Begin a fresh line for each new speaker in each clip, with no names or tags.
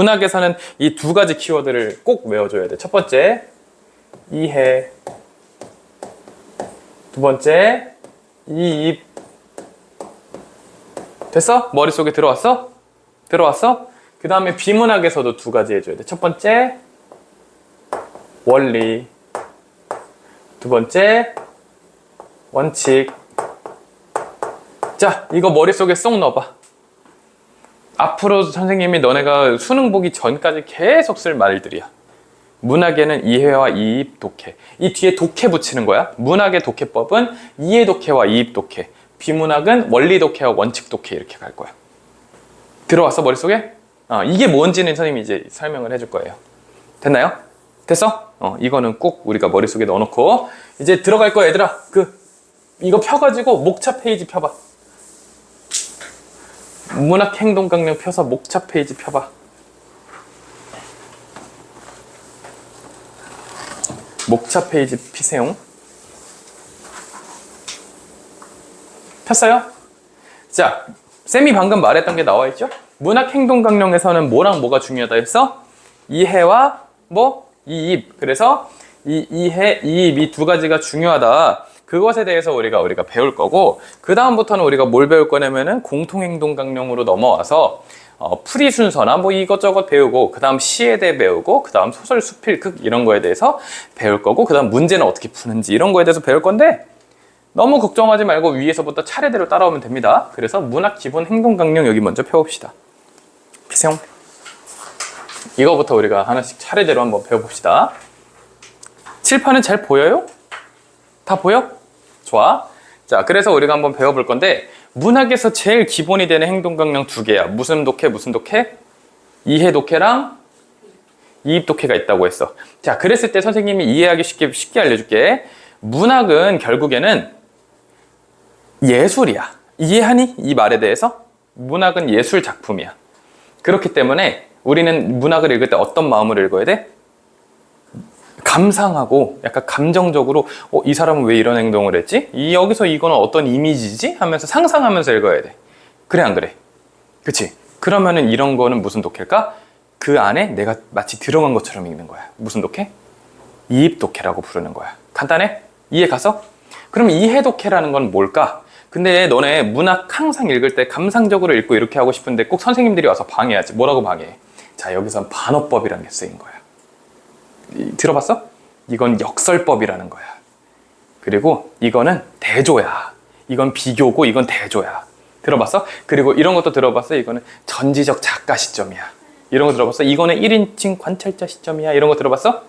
문학에서는 이 두 가지 키워드를 꼭 외워줘야 돼. 첫 번째, 이해. 두 번째, 이입. 됐어? 머릿속에 들어왔어? 들어왔어? 그 다음에 비문학에서도 두 가지 해줘야 돼. 첫 번째, 원리. 두 번째, 원칙. 자, 이거 머릿속에 쏙 넣어봐. 앞으로 선생님이 너네가 수능 보기 전까지 계속 쓸 말들이야. 문학에는 이해와 이입, 독해. 이 뒤에 독해 붙이는 거야. 문학의 독해법은 이해 독해와 이입 독해. 비문학은 원리 독해와 원칙 독해 이렇게 갈 거야. 들어왔어 머릿속에? 이게 뭔지는 선생님이 이제 설명을 해줄 거예요. 됐나요? 됐어? 이거는 꼭 우리가 머릿속에 넣어놓고 이제 들어갈 거야 얘들아. 이거 펴가지고 목차 페이지 펴봐. 문학 행동 강령 펴서 목차 페이지 펴봐. 목차 페이지 피세요. 폈어요? 자, 쌤이 방금 말했던 게 나와 있죠? 문학 행동 강령에서는 뭐랑 뭐가 중요하다 했어? 이해와 이입. 그래서 이 이해, 이입 이 두 가지가 중요하다. 그것에 대해서 우리가 배울 거고, 그 다음부터는 우리가 뭘 배울 거냐면은 공통행동 강령으로 넘어와서 풀이 순서나 이것저것 배우고, 그 다음 시에 대해 배우고, 그 다음 소설, 수필, 극 이런 거에 대해서 배울 거고, 그 다음 문제는 어떻게 푸는지 이런 거에 대해서 배울 건데, 너무 걱정하지 말고 위에서부터 차례대로 따라오면 됩니다. 그래서 문학 기본 행동 강령 여기 먼저 펴봅시다. 피세요. 이거부터 우리가 하나씩 차례대로 한번 배워봅시다. 칠판은 잘 보여요? 다 보여? 좋아. 자, 그래서 우리가 한번 배워볼 건데, 문학에서 제일 기본이 되는 행동 강령 두 개야. 무슨 독해, 무슨 독해? 이해 독해랑 이입 독해가 있다고 했어. 자, 그랬을 때 선생님이 이해하기 쉽게 알려줄게. 문학은 결국에는 예술이야. 이해하니? 이 말에 대해서? 문학은 예술 작품이야. 그렇기 때문에 우리는 문학을 읽을 때 어떤 마음으로 읽어야 돼? 감상하고 약간 감정적으로 이 사람은 왜 이런 행동을 했지? 여기서 이거는 어떤 이미지지? 하면서 상상하면서 읽어야 돼. 그래 안 그래? 그치? 그러면은 이런 거는 무슨 독해일까? 그 안에 내가 마치 들어간 것처럼 읽는 거야. 무슨 독해? 이입 독해라고 부르는 거야. 간단해? 이해 가서? 그럼 이해 독해라는 건 뭘까? 근데 너네 문학 항상 읽을 때 감상적으로 읽고 이렇게 하고 싶은데 꼭 선생님들이 와서 방해하지. 뭐라고 방해해? 자, 여기선 반어법이라는 게 쓰인 거야. 들어봤어? 이건 역설법이라는 거야. 그리고 이거는 대조야. 이건 비교고 이건 대조야. 들어봤어? 그리고 이런 것도 들어봤어? 이거는 전지적 작가 시점이야. 이런 거 들어봤어? 이거는 1인칭 관찰자 시점이야. 이런 거 들어봤어?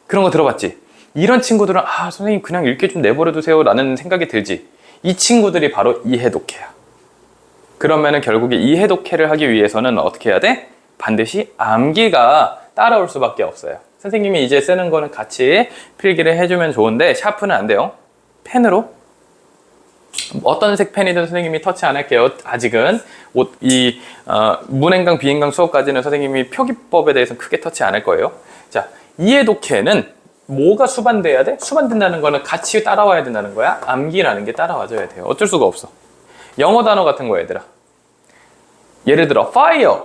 그런 거 들어봤지? 이런 친구들은 선생님 그냥 읽게 좀 내버려 두세요 라는 생각이 들지. 이 친구들이 바로 이해 독해야. 그러면은 결국에 이해 독해를 하기 위해서는 어떻게 해야 돼? 반드시 암기가 따라올 수밖에 없어요. 선생님이 이제 쓰는 거는 같이 필기를 해주면 좋은데 샤프는 안 돼요. 펜으로 어떤 색 펜이든 선생님이 터치 안 할게요. 아직은 문행강 비행강 수업까지는 선생님이 표기법에 대해서는 크게 터치 안 할 거예요. 자, 이해 독해는 뭐가 수반돼야 돼? 수반된다는 거는 같이 따라와야 된다는 거야. 암기라는 게 따라와줘야 돼요. 어쩔 수가 없어. 영어 단어 같은 거 얘들아. 예를 들어 fire.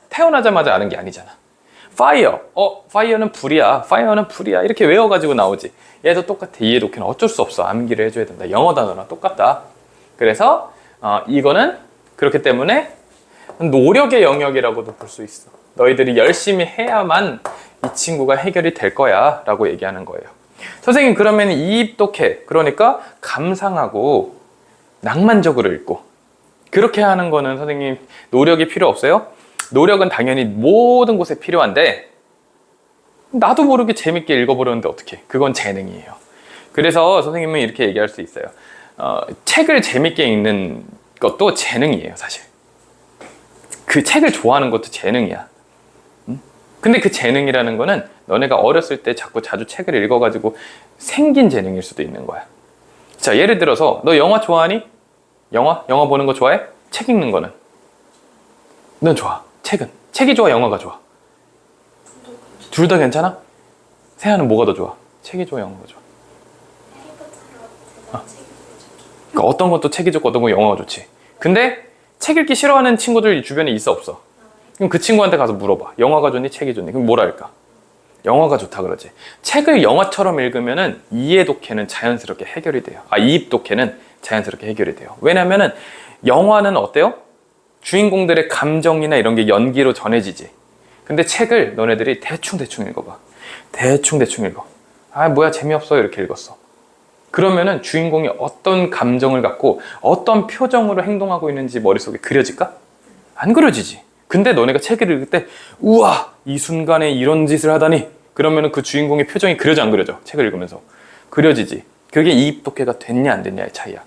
태어나자마자 아는 게 아니잖아. fire. fire는 불이야. fire는 불이야. 이렇게 외워가지고 나오지. 얘도 똑같아. 이해 독해는 어쩔 수 없어. 암기를 해줘야 된다. 영어 단어랑 똑같다. 그래서 이거는 그렇기 때문에 노력의 영역이라고도 볼 수 있어. 너희들이 열심히 해야만 이 친구가 해결이 될 거야 라고 얘기하는 거예요. 선생님 그러면 이입 독해, 그러니까 감상하고 낭만적으로 읽고 그렇게 하는 거는 선생님 노력이 필요 없어요? 노력은 당연히 모든 곳에 필요한데 나도 모르게 재밌게 읽어보려는데 어떡해. 그건 재능이에요. 그래서 선생님은 이렇게 얘기할 수 있어요. 책을 재밌게 읽는 것도 재능이에요. 사실 그 책을 좋아하는 것도 재능이야. 근데 그 재능이라는 거는 너네가 어렸을 때 자주 책을 읽어가지고 생긴 재능일 수도 있는 거야. 자, 예를 들어서 너 영화 좋아하니? 영화 보는 거 좋아해? 책 읽는 거는? 넌 좋아. 책이 좋아, 영화가 좋아? 둘 다 괜찮아? 세아는 뭐가 더 좋아? 책이 좋아, 영화가 좋아? 그러니까 어떤 것도 책이 좋고 어떤 건 영화가 좋지. 근데 책 읽기 싫어하는 친구들 주변에 있어 없어? 그럼 그 친구한테 가서 물어봐. 영화가 좋니? 책이 좋니? 그럼 뭐라 할까? 영화가 좋다 그러지. 책을 영화처럼 읽으면은 이해 독해는 자연스럽게 해결이 돼요. 이입 독해는 자연스럽게 해결이 돼요. 왜냐면은 영화는 어때요? 주인공들의 감정이나 이런 게 연기로 전해지지. 근데 책을 너네들이 대충 읽어봐. 대충 읽어. 뭐야 재미없어 이렇게 읽었어. 그러면은 주인공이 어떤 감정을 갖고 어떤 표정으로 행동하고 있는지 머릿속에 그려질까? 안 그려지지. 근데 너네가 책을 읽을 때 우와 이 순간에 이런 짓을 하다니, 그러면은 그 주인공의 표정이 그려져 안 그려져? 책을 읽으면서 그려지지. 그게 이입 독해가 됐냐 안 됐냐의 차이야.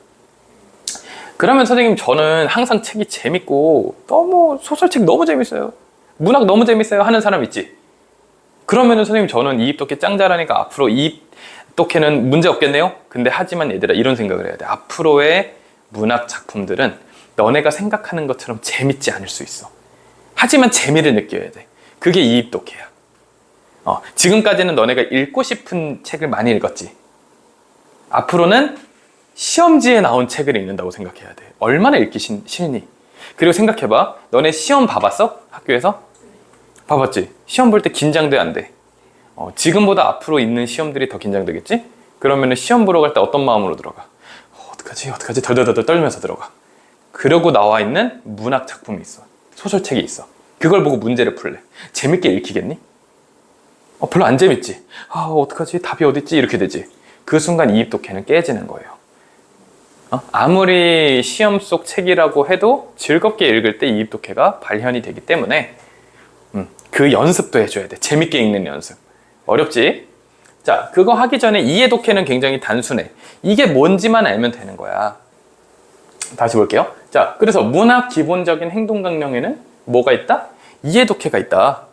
그러면 선생님 저는 항상 책이 재밌고 너무 소설책 너무 재밌어요, 문학 너무 재밌어요 하는 사람 있지. 그러면은 선생님 저는 이입 독해 짱 잘하니까 앞으로 이입 독해는 문제 없겠네요. 근데 하지만 얘들아 이런 생각을 해야 돼. 앞으로의 문학 작품들은 너네가 생각하는 것처럼 재밌지 않을 수 있어. 하지만 재미를 느껴야 돼. 그게 이입 독해야. 지금까지는 너네가 읽고 싶은 책을 많이 읽었지. 앞으로는 시험지에 나온 책을 읽는다고 생각해야 돼. 얼마나 읽기 싫니? 그리고 생각해봐. 너네 시험 봐봤어? 학교에서? 봐봤지? 시험 볼 때 긴장돼 안 돼? 지금보다 앞으로 있는 시험들이 더 긴장되겠지? 그러면 시험 보러 갈 때 어떤 마음으로 들어가? 어떡하지? 덜덜덜 떨면서 들어가. 그러고 나와 있는 문학 작품이 있어. 소설책이 있어. 그걸 보고 문제를 풀래. 재밌게 읽히겠니? 별로 안 재밌지? 어떡하지? 답이 어딨지? 이렇게 되지. 그 순간 이입 독해는 깨지는 거예요. 아무리 시험 속 책이라고 해도 즐겁게 읽을 때 이입 독해가 발현이 되기 때문에 그 연습도 해줘야 돼. 재밌게 읽는 연습. 어렵지? 자, 그거 하기 전에 이해 독해는 굉장히 단순해. 이게 뭔지만 알면 되는 거야. 다시 볼게요. 자, 그래서 문학 기본적인 행동 강령에는 뭐가 있다? 이해 독해가 있다.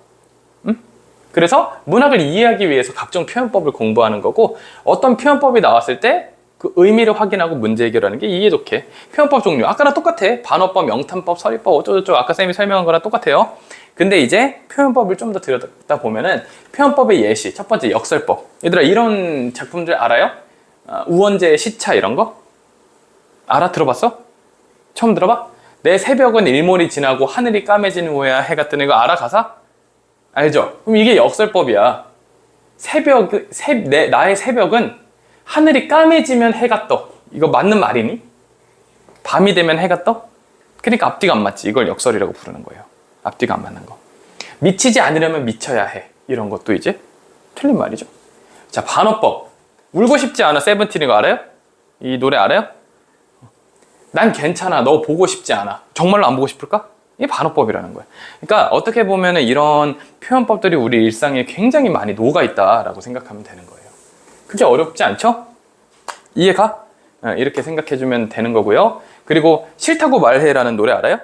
그래서 문학을 이해하기 위해서 각종 표현법을 공부하는 거고, 어떤 표현법이 나왔을 때 그 의미를 확인하고 문제 해결하는 게 이해 독해. 표현법 종류 아까랑 똑같아. 반어법, 영탄법, 서리법 어쩌고저쩌고 아까 쌤이 설명한 거랑 똑같아요. 근데 이제 표현법을 좀 더 들여다 보면은 표현법의 예시, 첫 번째 역설법. 얘들아 이런 작품들 알아요? 우원재 시차 이런 거? 알아? 들어봤어? 처음 들어봐? 내 새벽은 일몰이 지나고 하늘이 까매지는 후에야 해가 뜨는 거 알아? 가사? 알죠? 그럼 이게 역설법이야. 나의 새벽은 하늘이 까매지면 해가 떠. 이거 맞는 말이니? 밤이 되면 해가 떠? 그러니까 앞뒤가 안 맞지. 이걸 역설이라고 부르는 거예요. 앞뒤가 안 맞는 거. 미치지 않으려면 미쳐야 해. 이런 것도 이제 틀린 말이죠. 자, 반어법. 울고 싶지 않아. 세븐틴 이거 알아요? 이 노래 알아요? 난 괜찮아. 너 보고 싶지 않아. 정말로 안 보고 싶을까? 이게 반어법이라는 거야. 그러니까 어떻게 보면 이런 표현법들이 우리 일상에 굉장히 많이 녹아있다라고 생각하면 되는 거예요. 그게 어렵지 않죠? 이해가? 이렇게 생각해주면 되는 거고요. 그리고 싫다고 말해라는 노래 알아요?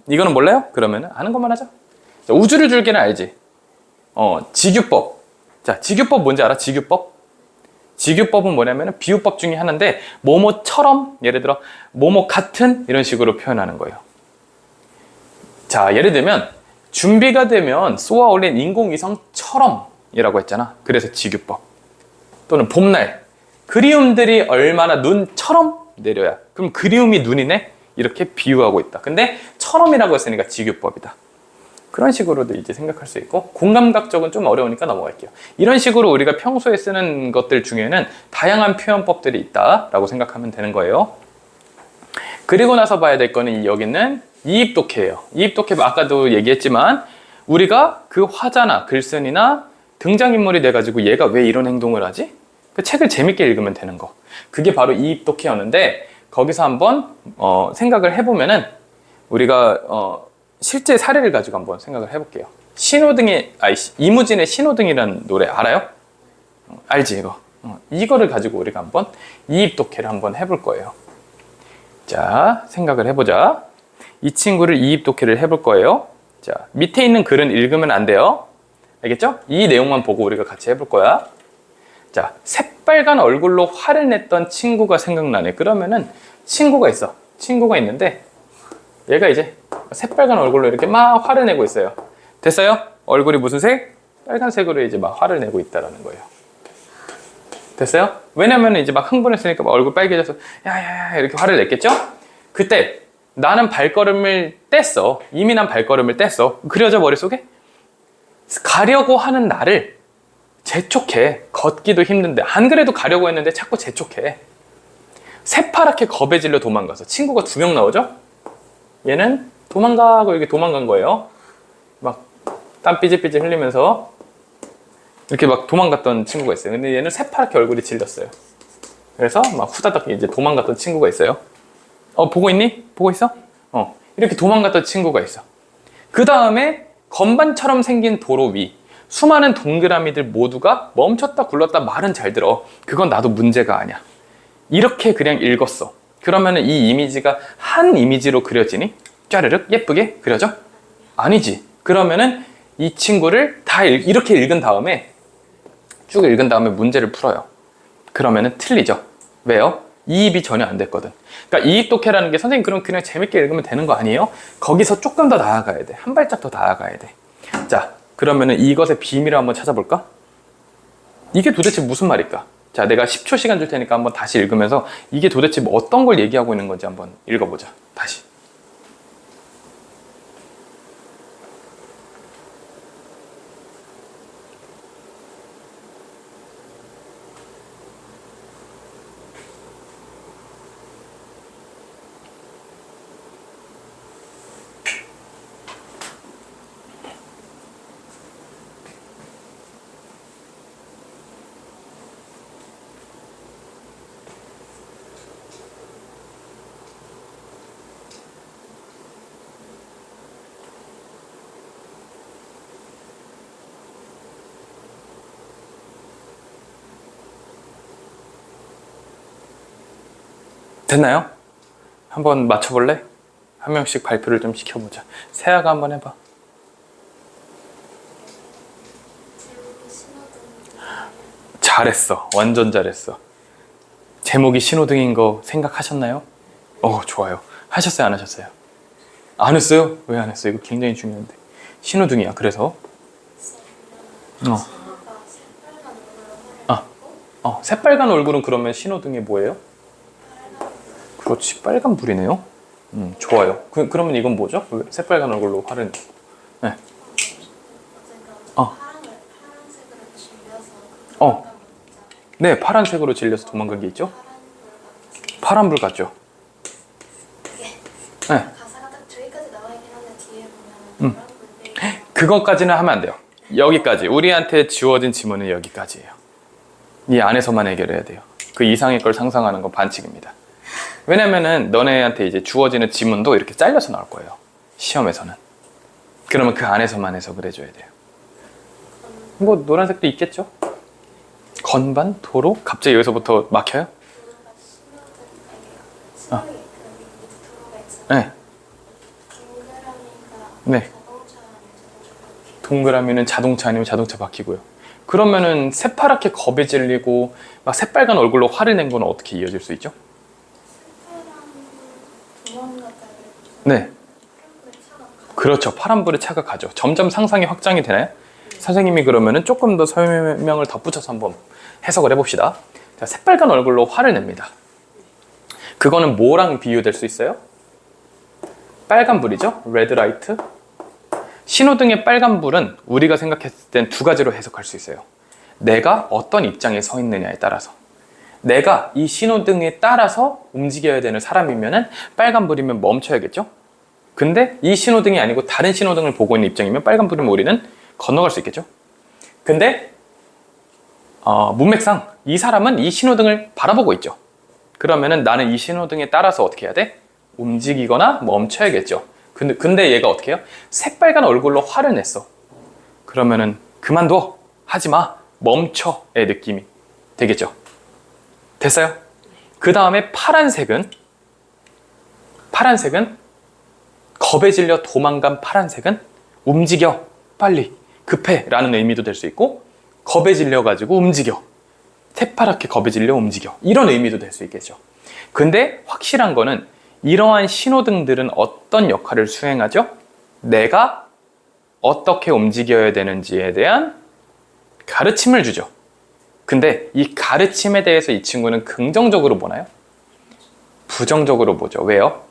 이거는 몰라요? 그러면 아는 것만 하자. 자, 우주를 줄기는 알지? 직유법. 자, 직유법 뭔지 알아? 직유법? 직유법은 뭐냐면 비유법 중에 하나인데 뭐뭐처럼, 예를 들어 뭐뭐 같은 이런 식으로 표현하는 거예요. 자, 예를 들면 준비가 되면 쏘아 올린 인공위성처럼 이라고 했잖아. 그래서 직유법. 또는 봄날 그리움들이 얼마나 눈처럼 내려야, 그럼 그리움이 눈이네? 이렇게 비유하고 있다. 근데 처럼이라고 했으니까 직유법이다. 그런 식으로도 이제 생각할 수 있고, 공감각적은 좀 어려우니까 넘어갈게요. 이런 식으로 우리가 평소에 쓰는 것들 중에는 다양한 표현법들이 있다라고 생각하면 되는 거예요. 그리고 나서 봐야 될 거는 여기 있는 이입 독해예요. 이입 독해 아까도 얘기했지만 우리가 그 화자나 글쓴이나 등장인물이 돼가지고 얘가 왜 이런 행동을 하지? 그 책을 재밌게 읽으면 되는 거. 그게 바로 이입 독해였는데, 거기서 한번 생각을 해보면은 우리가 실제 사례를 가지고 한번 생각을 해볼게요. 이무진의 신호등이라는 노래 알아요? 알지 이거? 이거를 가지고 우리가 한번 이입 독해를 한번 해볼 거예요. 자, 생각을 해보자. 이 친구를 이입 독해를 해볼 거예요. 자, 밑에 있는 글은 읽으면 안 돼요. 알겠죠? 이 내용만 보고 우리가 같이 해볼 거야. 자, 새빨간 얼굴로 화를 냈던 친구가 생각나네. 그러면은 친구가 있어. 친구가 있는데 얘가 이제 새빨간 얼굴로 이렇게 막 화를 내고 있어요. 됐어요? 얼굴이 무슨 색? 빨간색으로 이제 막 화를 내고 있다라는 거예요. 됐어요? 왜냐면 이제 막 흥분했으니까 막 얼굴 빨개져서 야야야 이렇게 화를 냈겠죠? 그때 나는 발걸음을 뗐어. 이미 난 발걸음을 뗐어. 그려져 머릿속에? 가려고 하는 나를 재촉해. 걷기도 힘든데 안 그래도 가려고 했는데 자꾸 재촉해. 새파랗게 겁에 질려 도망가서 친구가 2명 나오죠? 얘는 도망가고 이렇게 도망간 거예요. 막 땀 삐질삐질 흘리면서 이렇게 막 도망갔던 친구가 있어요. 근데 얘는 새파랗게 얼굴이 질렸어요. 그래서 막 후다닥 이제 도망갔던 친구가 있어요. 보고 있니? 보고 있어? 이렇게 도망갔던 친구가 있어. 그 다음에 건반처럼 생긴 도로 위 수많은 동그라미들 모두가 멈췄다 굴렀다 말은 잘 들어. 그건 나도 문제가 아니야. 이렇게 그냥 읽었어. 그러면은 이 이미지가 한 이미지로 그려지니? 짜르륵 예쁘게 그려져? 아니지. 그러면은 이 친구를 다 이렇게 읽은 다음에 쭉 읽은 다음에 문제를 풀어요. 그러면은 틀리죠. 왜요? 이입이 전혀 안 됐거든. 그러니까 이입 독해라는 게 선생님 그럼 그냥 재밌게 읽으면 되는 거 아니에요? 거기서 조금 더 나아가야 돼. 한 발짝 더 나아가야 돼. 자, 그러면은 이것의 비밀을 한번 찾아볼까? 이게 도대체 무슨 말일까? 자, 내가 10초 시간 줄 테니까 한번 다시 읽으면서 이게 도대체 뭐 어떤 걸 얘기하고 있는 건지 한번 읽어보자. 다시. 됐나요? 한번 맞춰볼래? 한 명씩 발표를 좀 시켜보자. 세아가 한번 해봐. 잘했어. 완전 잘했어. 제목이 신호등인 거 생각하셨나요? 좋아요. 하셨어요? 안 하셨어요? 안 했어요? 왜 안 했어요? 이거 굉장히 중요한데. 신호등이야. 그래서 새빨간 얼굴은 그러면 신호등이 뭐예요? 그렇지, 빨간불이네요. 좋아요. 그러면 이건 뭐죠? 새빨간 얼굴로 화를. 네. 네, 파란색으로 질려서 도망간 게 있죠? 파란불 같죠? 네.
가사가 딱 저기까지 나와 있긴 한데 뒤에 보면
그것까지는 하면 안 돼요. 여기까지. 우리한테 주어진 지문은 여기까지예요. 이 안에서만 해결해야 돼요. 그 이상의 걸 상상하는 건 반칙입니다. 왜냐면은 너네한테 이제 주어지는 지문도 이렇게 잘려서 나올 거예요. 시험에서는. 그러면 그 안에서만 해석을 해줘야 돼요. 뭐 노란색도 있겠죠? 건반? 도로? 갑자기 여기서부터 막혀요? 네. 네. 동그라미는 자동차 아니면 자동차 바퀴고요. 그러면은 새파랗게 겁에 질리고 막 새빨간 얼굴로 화를 낸 건 어떻게 이어질 수 있죠? 네. 그렇죠. 파란불에 차가 가죠. 점점 상상이 확장이 되나요? 선생님이 그러면은 조금 더 설명을 덧붙여서 한번 해석을 해봅시다. 자, 새빨간 얼굴로 화를 냅니다. 그거는 뭐랑 비유될 수 있어요? 빨간불이죠? 레드라이트. 신호등의 빨간불은 우리가 생각했을 땐 2가지로 해석할 수 있어요. 내가 어떤 입장에 서 있느냐에 따라서. 내가 이 신호등에 따라서 움직여야 되는 사람이면은 빨간불이면 멈춰야겠죠? 근데 이 신호등이 아니고 다른 신호등을 보고 있는 입장이면 빨간불이면 우리는 건너갈 수 있겠죠? 근데 문맥상 이 사람은 이 신호등을 바라보고 있죠. 그러면은 나는 이 신호등에 따라서 어떻게 해야 돼? 움직이거나 멈춰야겠죠. 근데 얘가 어떻게 해요? 새빨간 얼굴로 화를 냈어. 그러면은 그만둬, 하지마, 멈춰의 느낌이 되겠죠. 됐어요? 그 다음에 파란색은 겁에 질려 도망간 파란색은 움직여, 빨리, 급해 라는 의미도 될 수 있고, 겁에 질려 가지고 움직여, 새파랗게 겁에 질려 움직여, 이런 의미도 될 수 있겠죠. 근데 확실한 거는 이러한 신호등들은 어떤 역할을 수행하죠? 내가 어떻게 움직여야 되는지에 대한 가르침을 주죠. 근데 이 가르침에 대해서 이 친구는 긍정적으로 보나요? 부정적으로 보죠. 왜요?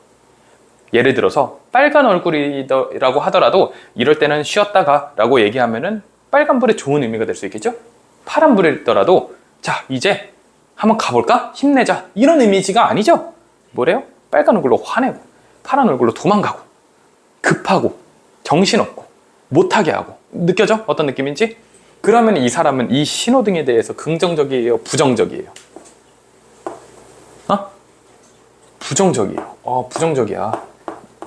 예를 들어서 빨간 얼굴이라고 하더라도 이럴 때는 쉬었다가 라고 얘기하면은 빨간불에 좋은 의미가 될 수 있겠죠? 파란불이더라도 자 이제 한번 가볼까? 힘내자 이런 이미지가 아니죠? 뭐래요? 빨간 얼굴로 화내고 파란 얼굴로 도망가고 급하고 정신없고 못하게 하고 느껴져? 어떤 느낌인지? 그러면 이 사람은 이 신호등에 대해서 긍정적이에요? 부정적이에요? 부정적이에요. 부정적이야.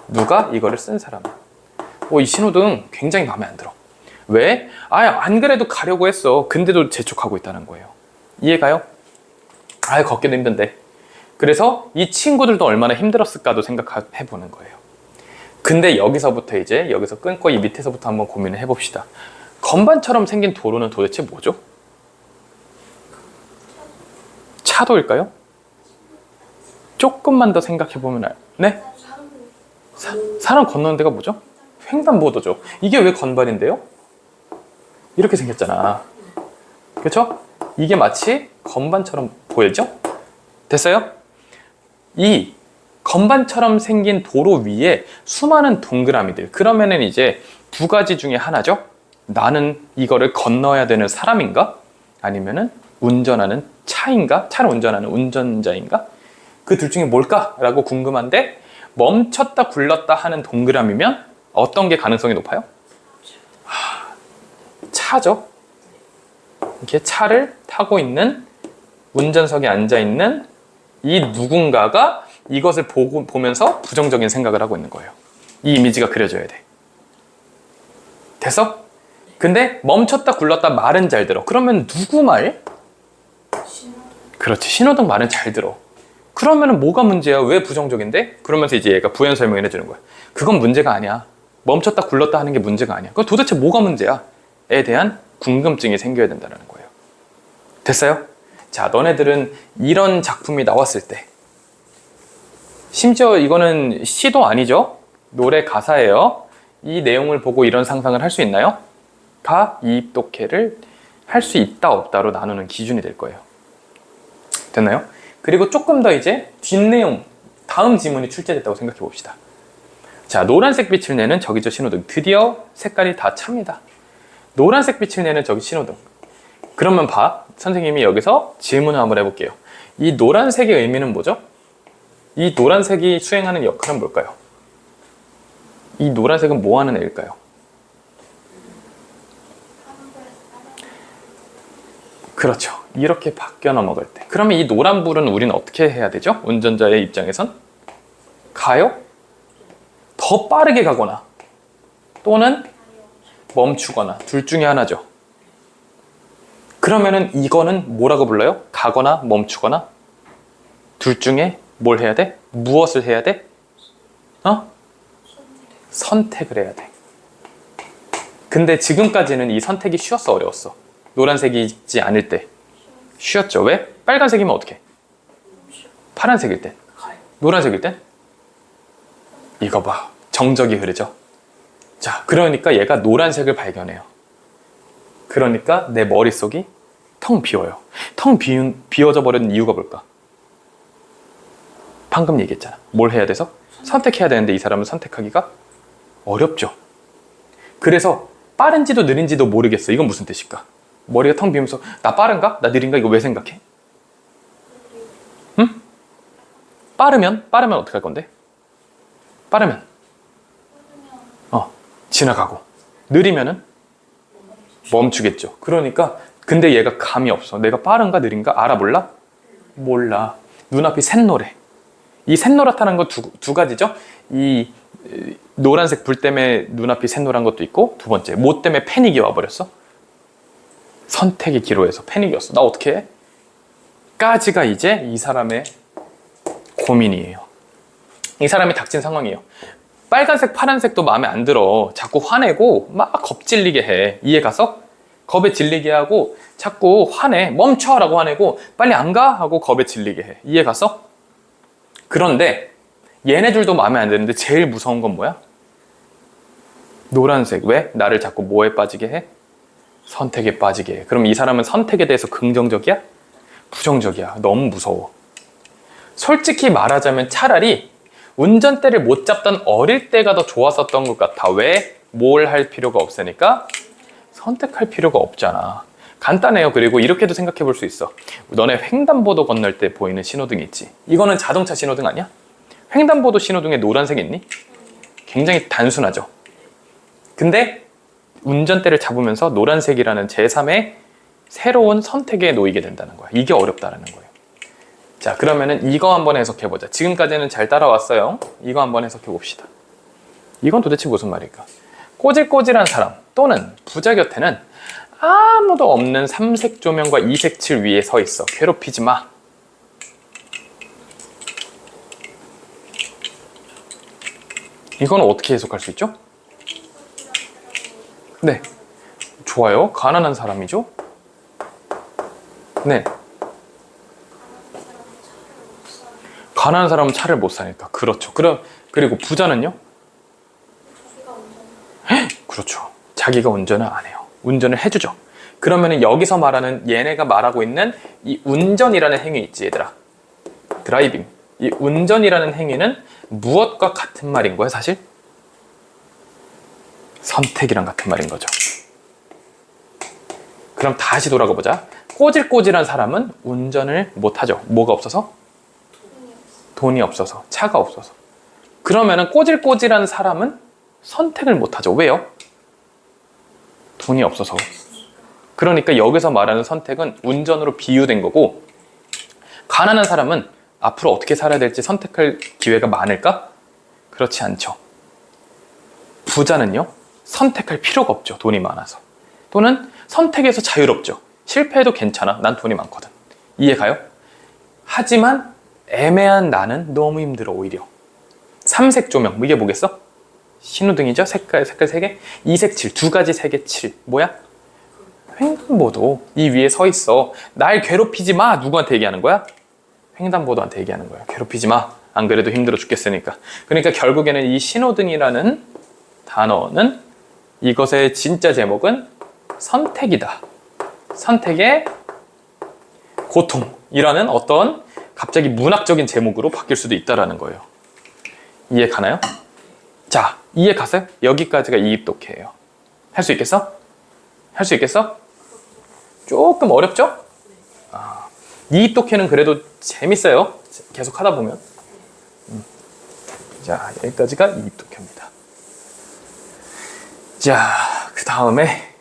누가? 이거를 쓴 사람. 이 신호등 굉장히 마음에 안 들어. 왜? 안 그래도 가려고 했어. 근데도 재촉하고 있다는 거예요. 이해가요? 걷기도 힘든데. 그래서 이 친구들도 얼마나 힘들었을까도 생각해 보는 거예요. 근데 여기서부터 여기서 끊고 이 밑에서부터 한번 고민을 해봅시다. 건반처럼 생긴 도로는 도대체 뭐죠? 차도일까요? 조금만 더 생각해보면 네? 사람 건너는 데가 뭐죠? 횡단보도죠. 이게 왜 건반인데요? 이렇게 생겼잖아. 그렇죠? 이게 마치 건반처럼 보이죠? 됐어요? 이 건반처럼 생긴 도로 위에 수많은 동그라미들. 그러면은 이제 두 가지 중에 하나죠. 나는 이거를 건너야 되는 사람인가? 아니면은 운전하는 차인가? 차를 운전하는 운전자인가? 그 둘 중에 뭘까라고 궁금한데 멈췄다 굴렀다 하는 동그라미면 어떤 게 가능성이 높아요? 차죠. 이렇게 차를 타고 있는 운전석에 앉아 있는 이 누군가가 이것을 보면서 부정적인 생각을 하고 있는 거예요. 이 이미지가 그려져야 돼. 됐어? 근데 멈췄다 굴렀다 말은 잘 들어. 그러면 누구 말? 그렇지. 신호등 말은 잘 들어. 그러면 뭐가 문제야? 왜 부정적인데? 그러면서 이제 얘가 부연 설명을 해주는 거야. 그건 문제가 아니야. 멈췄다 굴렀다 하는 게 문제가 아니야. 그건 도대체 뭐가 문제야? 에 대한 궁금증이 생겨야 된다는 거예요. 됐어요? 자, 너네들은 이런 작품이 나왔을 때 심지어 이거는 시도 아니죠? 노래 가사예요. 이 내용을 보고 이런 상상을 할 수 있나요? 다 이입독해를 할 수 있다 없다로 나누는 기준이 될 거예요. 됐나요? 그리고 조금 더 이제 뒷내용, 다음 지문이 출제됐다고 생각해 봅시다. 자, 노란색 빛을 내는 저기 저 신호등. 드디어 색깔이 다 찹니다. 노란색 빛을 내는 저기 신호등. 그러면 선생님이 여기서 질문을 한번 해볼게요. 이 노란색의 의미는 뭐죠? 이 노란색이 수행하는 역할은 뭘까요? 이 노란색은 뭐 하는 애일까요? 그렇죠. 이렇게 바뀌어 넘어갈 때. 그러면 이 노란불은 우리는 어떻게 해야 되죠? 운전자의 입장에선 가요? 더 빠르게 가거나 또는 멈추거나 둘 중에 하나죠. 그러면은 이거는 뭐라고 불러요? 가거나 멈추거나 둘 중에 뭘 해야 돼? 무엇을 해야 돼? 선택을 해야 돼. 근데 지금까지는 이 선택이 쉬웠어, 어려웠어? 노란색이지 않을 때 쉬웠죠. 왜? 빨간색이면 어떻게? 파란색일 땐? 노란색일 땐? 이거 봐. 정적이 흐르죠. 자, 그러니까 얘가 노란색을 발견해요. 그러니까 내 머릿속이 텅 비워요. 비워져 버린 이유가 뭘까? 방금 얘기했잖아. 뭘 해야 돼서? 선택해야 되는데 이 사람은 선택하기가 어렵죠. 그래서 빠른지도 느린지도 모르겠어. 이건 무슨 뜻일까? 머리가 텅 비면서 나 빠른가? 나 느린가? 이거 왜 생각해? 응? 빠르면 어떻게 할 건데? 빠르면 지나가고 느리면은 멈추겠죠. 그러니까 근데 얘가 감이 없어. 내가 빠른가 느린가 알아 몰라? 몰라. 눈앞이 샛노래. 이 샛노랗다는 거 두 가지죠. 이 노란색 불 때문에 눈앞이 샛노란 것도 있고 두 번째 뭐 때문에 패닉이 와버렸어? 선택의 기로에서 패닉이 왔어. 나 어떻게 해? 까지가 이제 이 사람의 고민이에요. 이 사람이 닥친 상황이에요. 빨간색 파란색도 마음에 안 들어. 자꾸 화내고 막 겁질리게 해. 이해 가서? 겁에 질리게 하고 자꾸 화내. 멈춰라고 화내고 빨리 안 가? 하고 겁에 질리게 해. 이해 가서? 그런데 얘네들도 마음에 안 드는데 제일 무서운 건 뭐야? 노란색. 왜? 나를 자꾸 뭐에 빠지게 해? 선택에 빠지게 해. 그럼 이 사람은 선택에 대해서 긍정적이야? 부정적이야. 너무 무서워. 솔직히 말하자면 차라리 운전대를 못 잡던 어릴 때가 더 좋았었던 것 같아. 왜? 뭘 할 필요가 없으니까 선택할 필요가 없잖아. 간단해요. 그리고 이렇게도 생각해 볼 수 있어. 너네 횡단보도 건널 때 보이는 신호등 있지? 이거는 자동차 신호등 아니야? 횡단보도 신호등에 노란색 있니? 굉장히 단순하죠. 근데 운전대를 잡으면서 노란색이라는 제3의 새로운 선택에 놓이게 된다는 거야. 이게 어렵다라는 거예요. 자, 그러면은 이거 한번 해석해 보자. 지금까지는 잘 따라왔어요. 이거 한번 해석해 봅시다. 이건 도대체 무슨 말일까? 꼬질꼬질한 사람 또는 부자 곁에는 아무도 없는 삼색 조명과 이색 칠 위에 서 있어. 괴롭히지 마. 이건 어떻게 해석할 수 있죠? 네, 좋아요. 가난한 사람이죠? 네, 가난한 사람은 차를 못 사니까. 그렇죠. 그리고 부자는요? 그렇죠. 자기가 운전을 안 해요. 운전을 해주죠. 그러면 여기서 말하는 얘네가 말하고 있는 이 운전이라는 행위 있지, 얘들아. 드라이빙. 이 운전이라는 행위는 무엇과 같은 말인 거야, 사실? 선택이랑 같은 말인 거죠. 그럼 다시 돌아가 보자. 꼬질꼬질한 사람은 운전을 못하죠. 뭐가 없어서? 돈이 없어서. 차가 없어서. 그러면은 꼬질꼬질한 사람은 선택을 못하죠. 왜요? 돈이 없어서. 그러니까 여기서 말하는 선택은 운전으로 비유된 거고, 가난한 사람은 앞으로 어떻게 살아야 될지 선택할 기회가 많을까? 그렇지 않죠. 부자는요, 선택할 필요가 없죠. 돈이 많아서. 또는 선택에서 자유롭죠. 실패해도 괜찮아. 난 돈이 많거든. 이해가요? 하지만 애매한 나는 너무 힘들어, 오히려. 삼색 조명, 이게 뭐겠어? 신호등이죠? 색깔 3개. 이색 칠, 2가지 색의 칠. 뭐야? 횡단보도. 이 위에 서 있어. 날 괴롭히지 마. 누구한테 얘기하는 거야? 횡단보도한테 얘기하는 거야. 괴롭히지 마. 안 그래도 힘들어 죽겠으니까. 그러니까 결국에는 이 신호등이라는 단어는 이것의 진짜 제목은 선택이다. 선택의 고통이라는 어떤 갑자기 문학적인 제목으로 바뀔 수도 있다는 거예요. 이해 가나요? 자, 이해 갔어요? 여기까지가 이입독해예요. 할 수 있겠어? 할 수 있겠어? 조금 어렵죠? 이입독해는 그래도 재밌어요. 계속 하다 보면. 자, 여기까지가 이입독해입니다. 자, 그 다음에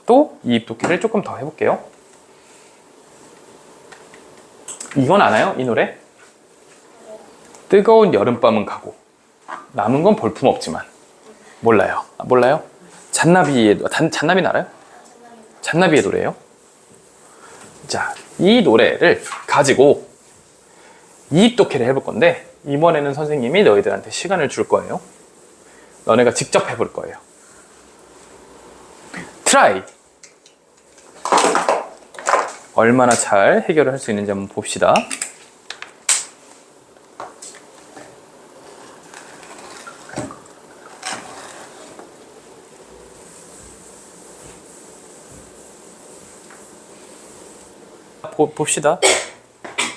또 이입독해를 조금 더 해볼게요. 이건 아나요? 이 노래? 뜨거운 여름밤은 가고 남은 건 볼품없지만. 몰라요. 몰라요? 잔나비는 알아요? 잔나비의 노래예요. 자, 이 노래를 가지고 이입독해를 해볼 건데, 이번에는 선생님이 너희들한테 시간을 줄 거예요. 너네가 직접 해볼 거예요. 트라이. 얼마나 잘 해결을 할 수 있는지 한번 봅시다. 봅시다.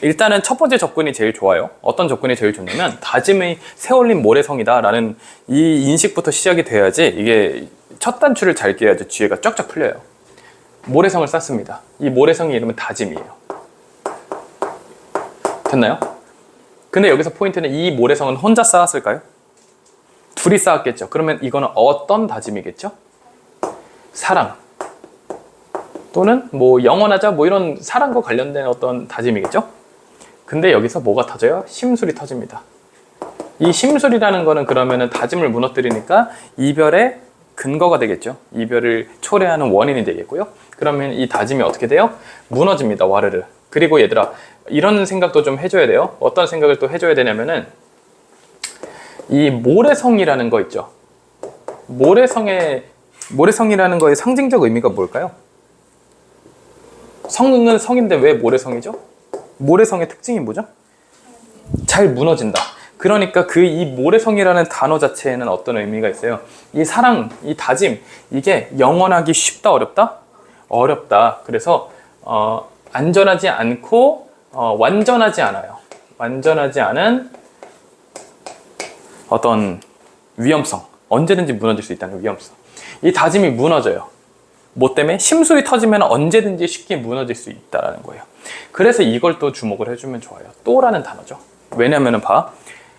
일단은 첫 번째 접근이 제일 좋아요. 어떤 접근이 제일 좋냐면, 다짐의 새올린 모래성이다 라는 이 인식부터 시작이 돼야지 이게 첫 단추를 잘 끼야지 뒤에가 쫙쫙 풀려요. 모래성을 쌓습니다. 이 모래성의 이름은 다짐이에요. 됐나요? 근데 여기서 포인트는, 이 모래성은 혼자 쌓았을까요? 둘이 쌓았겠죠. 그러면 이거는 어떤 다짐이겠죠? 사랑 또는 뭐 영원하자, 뭐 이런 사랑과 관련된 어떤 다짐이겠죠? 근데 여기서 뭐가 터져요? 심술이 터집니다. 이 심술이라는 거는 그러면은 다짐을 무너뜨리니까 이별의 근거가 되겠죠. 이별을 초래하는 원인이 되겠고요. 그러면 이 다짐이 어떻게 돼요? 무너집니다. 와르르. 그리고 얘들아, 이런 생각도 좀 해줘야 돼요. 어떤 생각을 또 해줘야 되냐면은, 이 모래성이라는 거 있죠. 모래성이라는 거의 상징적 의미가 뭘까요? 성은 성인데 왜 모래성이죠? 모래성의 특징이 뭐죠? 잘 무너진다. 그러니까 이 모래성이라는 단어 자체에는 어떤 의미가 있어요? 이 사랑, 이 다짐, 이게 영원하기 쉽다, 어렵다? 어렵다. 그래서 안전하지 않고 완전하지 않아요. 완전하지 않은 어떤 위험성, 언제든지 무너질 수 있다는 위험성. 이 다짐이 무너져요. 뭐 때문에? 심술이 터지면 언제든지 쉽게 무너질 수 있다는 거예요. 그래서 이걸 또 주목을 해주면 좋아요. 또라는 단어죠. 왜냐면은 봐.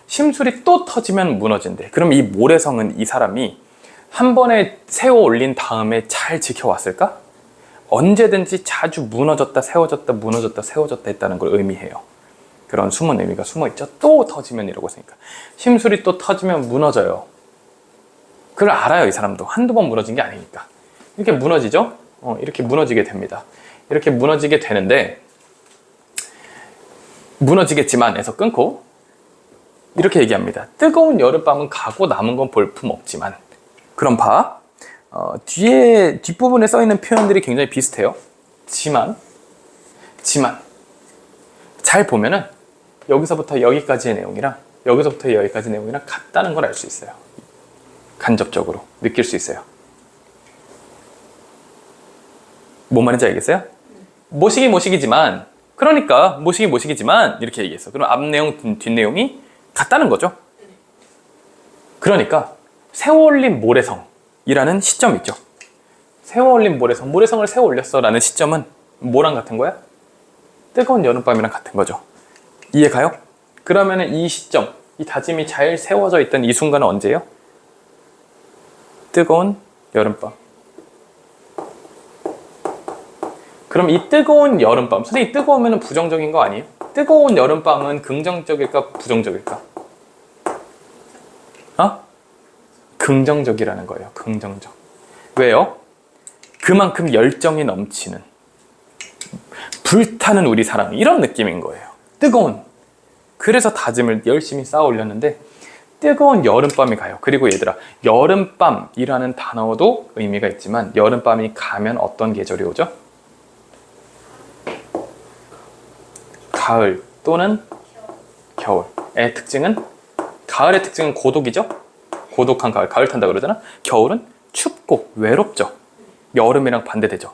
심술이 또 터지면 무너진대. 그럼 이 모래성은 이 사람이 한 번에 세워 올린 다음에 잘 지켜왔을까? 언제든지 자주 무너졌다 세워졌다 무너졌다 세워졌다 했다는 걸 의미해요. 그런 숨은 의미가 숨어있죠. 또 터지면 이러고 있으니까. 심술이 또 터지면 무너져요. 그걸 알아요. 이 사람도. 한두 번 무너진 게 아니니까. 이렇게 무너지죠? 이렇게 무너지게 됩니다. 이렇게 무너지게 되는데 무너지겠지만 해서 끊고 이렇게 얘기합니다. 뜨거운 여름밤은 가고 남은 건 볼품 없지만. 그럼 봐. 뒤에 뒷부분에 써 있는 표현들이 굉장히 비슷해요. 지만 잘 보면은 여기서부터 여기까지의 내용이랑 여기서부터 여기까지 내용이랑 같다는 걸 알 수 있어요. 간접적으로 느낄 수 있어요. 뭔 말인지 알겠어요? 모시기지만 그러니까 모시기지만 이렇게 얘기했어. 그럼 앞 내용 뒷 내용이 같다는 거죠. 그러니까 세워올린 모래성이라는 시점이 있죠. 세워올린 모래성을 세워 올렸어 라는 시점은 뭐랑 같은 거야? 뜨거운 여름밤이랑 같은 거죠. 이해 가요? 그러면은 이 시점, 이 다짐이 잘 세워져 있던 이 순간은 언제예요? 뜨거운 여름밤. 그럼 이 뜨거운 여름밤, 선생님 뜨거우면 부정적인 거 아니에요? 뜨거운 여름밤은 긍정적일까 부정적일까? 긍정적이라는 거예요. 긍정적. 왜요? 그만큼 열정이 넘치는 불타는 우리 사랑 이런 느낌인 거예요. 뜨거운. 그래서 다짐을 열심히 쌓아 올렸는데 뜨거운 여름밤이 가요. 그리고 얘들아, 여름밤이라는 단어도 의미가 있지만 여름밤이 가면 어떤 계절이 오죠? 가을 또는 겨울의 특징은, 가을의 특징은 고독이죠. 고독한 가을, 가을 탄다 그러잖아. 겨울은 춥고 외롭죠. 여름이랑 반대되죠.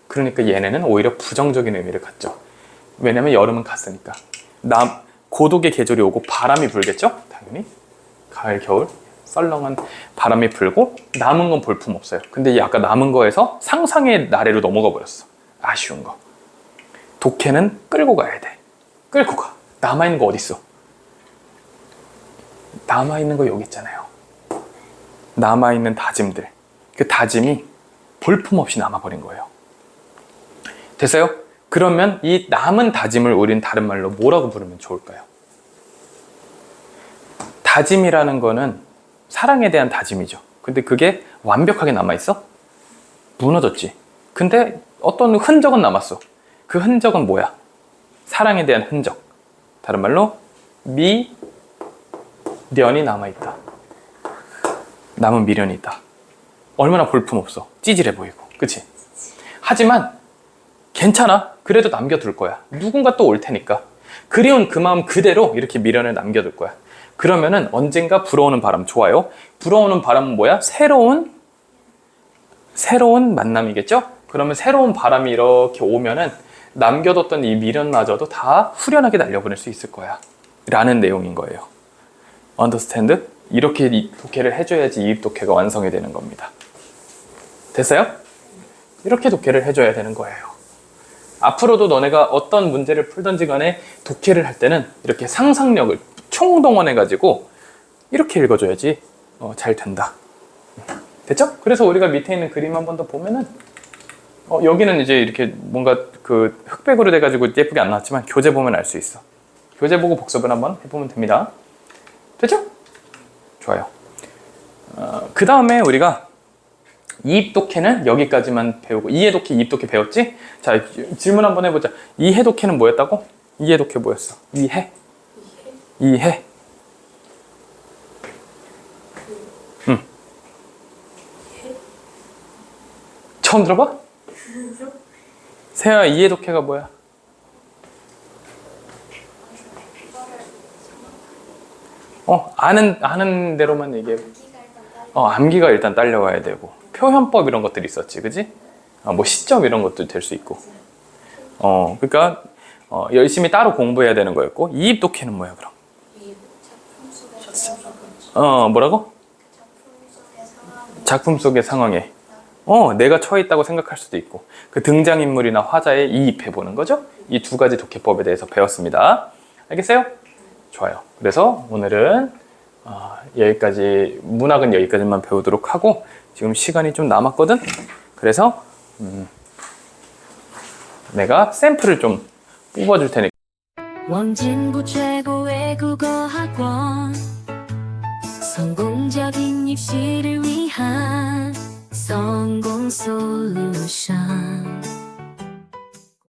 그러니까 얘네는 오히려 부정적인 의미를 갖죠. 왜냐면 여름은 갔으니까. 고독의 계절이 오고 바람이 불겠죠. 당연히 가을, 겨울 썰렁한 바람이 불고 남은 건 볼품 없어요. 근데 이 아까 남은 거에서 상상의 나래로 넘어가 버렸어. 아쉬운 거. 독해는 끌고 가야 돼. 끌고 가. 남아있는 거 어디 있어? 남아있는 거 여기 있잖아요. 남아있는 다짐들. 그 다짐이 볼품없이 남아버린 거예요. 됐어요? 그러면 이 남은 다짐을 우린 다른 말로 뭐라고 부르면 좋을까요? 다짐이라는 거는 사랑에 대한 다짐이죠. 근데 그게 완벽하게 남아있어? 무너졌지. 근데 어떤 흔적은 남았어. 그 흔적은 뭐야? 사랑에 대한 흔적. 다른 말로 미련이 남아있다. 남은 미련이 있다. 얼마나 볼품없어. 찌질해 보이고. 그치? 하지만 괜찮아. 그래도 남겨둘 거야. 누군가 또 올 테니까. 그리운 그 마음 그대로 이렇게 미련을 남겨둘 거야. 그러면은 언젠가 불어오는 바람. 좋아요. 불어오는 바람은 뭐야? 새로운 만남이겠죠? 그러면 새로운 바람이 이렇게 오면은 남겨뒀던 이 미련마저도 다 후련하게 날려보낼 수 있을 거야 라는 내용인 거예요. Understand? 이렇게 이 독해를 해줘야지 이 독해가 완성이 되는 겁니다. 됐어요? 이렇게 독해를 해줘야 되는 거예요. 앞으로도 너네가 어떤 문제를 풀던지 간에 독해를 할 때는 이렇게 상상력을 총동원해가지고 이렇게 읽어줘야지 잘 된다. 됐죠? 그래서 우리가 밑에 있는 그림 한 번 더 보면은 여기는 이제 이렇게 뭔가 그 흑백으로 돼가지고 예쁘게 안 나왔지만 교재 보면 알 수 있어. 교재 보고 복습을 한번 해보면 됩니다. 됐죠? 좋아요. 그 다음에 우리가 이입 독해는 여기까지만 배우고, 이해 독해, 이입 독해 배웠지? 자, 질문 한번 해보자. 이해 독해는 뭐였다고? 이해 독해 뭐였어? 이해? 응. 처음 들어봐? 세아, 이해 독해가 뭐야? 아는 대로만 얘기해. 암기가 일단 딸려와야 되고, 표현법 이런 것들이 있었지, 그지? 뭐 시점 이런 것도 될 수 있고. 그러니까 열심히 따로 공부해야 되는 거였고, 이입 독해는 뭐야, 그럼? 뭐라고?
작품 속의 상황.
작품 속의 상황에 내가 처해 있다고 생각할 수도 있고 그 등장인물이나 화자에 이입해 보는 거죠. 이 두 가지 독해법에 대해서 배웠습니다. 알겠어요? 좋아요. 그래서 오늘은 여기까지, 문학은 여기까지만 배우도록 하고 지금 시간이 좀 남았거든. 그래서 내가 샘플을 좀 뽑아줄 테니까
원진구 최고의 국어학원 성공적인 입시를 위한 성공 솔루션